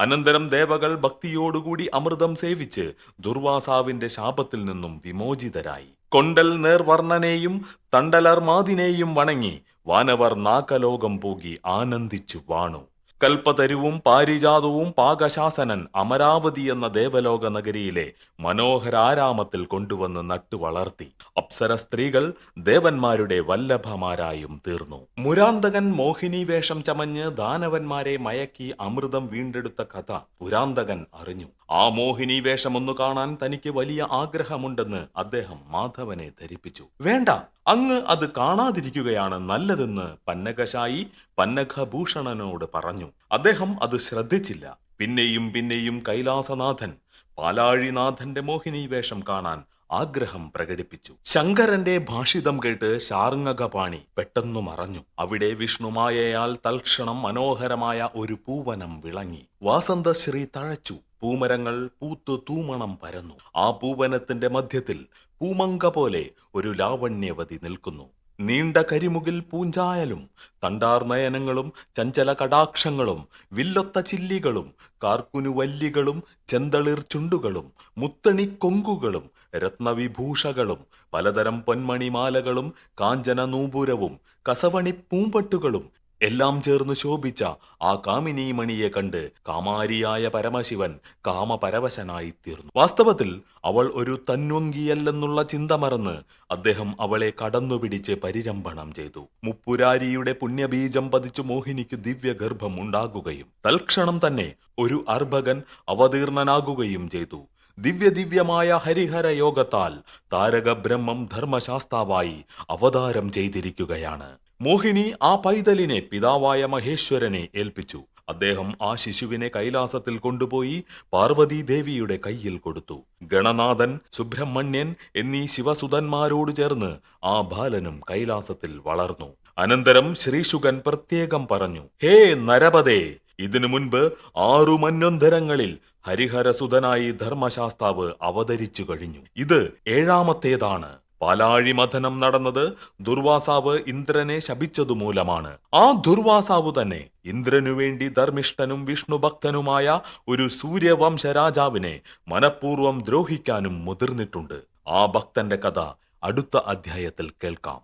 അനന്തരം ദേവകൾ ഭക്തിയോടുകൂടി അമൃതം സേവിച്ച് ദുർവാസാവിന്റെ ശാപത്തിൽ നിന്നും വിമോചിതരായി. കൊണ്ടൽ നേർവർണ്ണനെയും തണ്ടലർമാതിനെയും വണങ്ങി വാനവർ നാഗലോകം പോകി ആനന്ദിച്ചു വാണു. കൽപ്പതരുവും പാരിജാതവും പാകശാസനൻ അമരാവതി എന്ന ദേവലോക നഗരിയിലെ മനോഹരാരാമത്തിൽ കൊണ്ടുവന്ന് നട്ടു വളർത്തി. അപ്സര സ്ത്രീകൾ ദേവന്മാരുടെ വല്ലഭമാരായും തീർന്നു. മുരാന്തകൻ മോഹിനി വേഷം ചമഞ്ഞ് ദാനവന്മാരെ മയക്കി അമൃതം വീണ്ടെടുത്ത കഥ പുരാന്തകൻ അറിഞ്ഞു. ആ മോഹിനി വേഷം ഒന്ന് കാണാൻ തനിക്ക് വലിയ ആഗ്രഹമുണ്ടെന്ന് അദ്ദേഹം മാധവനെ ധരിപ്പിച്ചു. വേണ്ട, അങ്ങ് അത് കാണാതിരിക്കുകയാണ് നല്ലതെന്ന് പന്നകശായി പന്നഖഭൂഷണനോട് പറഞ്ഞു. അദ്ദേഹം അത് ശ്രദ്ധിച്ചില്ല. പിന്നെയും പിന്നെയും കൈലാസനാഥൻ പാലാഴിനാഥന്റെ മോഹിനി വേഷം കാണാൻ ആഗ്രഹം പ്രകടിപ്പിച്ചു. ശങ്കരന്റെ ഭാഷിതം കേട്ട് ശാർങ്ങകപാണി പെട്ടെന്നു മറഞ്ഞു. അവിടെ വിഷ്ണുമായയാൽ തൽക്ഷണം മനോഹരമായ ഒരു പൂവനം വിളങ്ങി. വാസന്തശ്രീ തഴച്ചു. പൂമരങ്ങൾ പൂത്തു തൂമണം പരന്നു. ആ പൂവനത്തിന്റെ മധ്യത്തിൽ പൂമങ്ക പോലെ ഒരു ലാവണ്യവതി നിൽക്കുന്നു. നീണ്ട കരിമുകിൽ പൂഞ്ചായലും തണ്ടാർനയനങ്ങളും ചഞ്ചല കടാക്ഷങ്ങളും വില്ലൊത്ത ചില്ലികളും കാർക്കുനുവല്ലികളും ചെന്തളിർ ചുണ്ടുകളും മുത്തണിക്കൊങ്കുകളും രത്നവിഭൂഷകളും പലതരം പൊന്മണിമാലകളും കാഞ്ചന നൂപുരവും കസവണി പൂമ്പട്ടുകളും എല്ലാം ചേർന്ന് ശോഭിച്ച ആ കാമിനീമണിയെ കണ്ട് കാമാരിയായ പരമശിവൻ കാമപരവശനായിത്തീർന്നു. വാസ്തവത്തിൽ അവൾ ഒരു തന്വങ്കിയല്ലെന്നുള്ള ചിന്ത മറന്ന് അദ്ദേഹം അവളെ കടന്നുപിടിച്ച് പരിരംഭണം ചെയ്തു. മുപ്പുരാരിയുടെ പുണ്യബീജം പതിച്ചു മോഹിനിക്ക് ദിവ്യഗർഭം ഉണ്ടാകുകയും തൽക്ഷണം തന്നെ ഒരു അർഭകൻ അവതീർണനാകുകയും ചെയ്തു. ദിവ്യമായ ഹരിഹര യോഗത്താൽ താരകബ്രഹ്മം ധർമ്മശാസ്താവായി അവതാരം ചെയ്തിരിക്കുകയാണ്. മോഹിനി ആ പൈതലിനെ പിതാവായ മഹേശ്വരനെ ഏൽപ്പിച്ചു. അദ്ദേഹം ആ ശിശുവിനെ കൈലാസത്തിൽ കൊണ്ടുപോയി പാർവതീദേവിയുടെ കയ്യിൽ കൊടുത്തു. ഗണനാഥൻ, സുബ്രഹ്മണ്യൻ എന്നീ ശിവസുതന്മാരോട് ചേർന്ന് ആ ബാലനും കൈലാസത്തിൽ വളർന്നു. അനന്തരം ശ്രീശുകൻ പ്രത്യേകം പറഞ്ഞു, ഹേ നരപതേ, ഇതിനു മുൻപ് 6 മന്വന്തരങ്ങളിൽ ഹരിഹരസുതനായി ധർമ്മശാസ്താവ് അവതരിച്ചു കഴിഞ്ഞു. ഇത് 7ാമത്തേതാണ്. പാലാഴി മഥനം നടന്നത് ദുർവാസാവ് ഇന്ദ്രനെ ശപിച്ചതുമൂലമാണ്. ആ ദുർവാസാവ് തന്നെ ഇന്ദ്രനു വേണ്ടി ധർമ്മിഷ്ഠനും വിഷ്ണുഭക്തനുമായ ഒരു സൂര്യവംശരാജാവിനെ മനഃപൂർവ്വം ദ്രോഹിക്കാനും മുതിർന്നിട്ടുണ്ട്. ആ ഭക്തന്റെ കഥ അടുത്ത അധ്യായത്തിൽ കേൾക്കാം.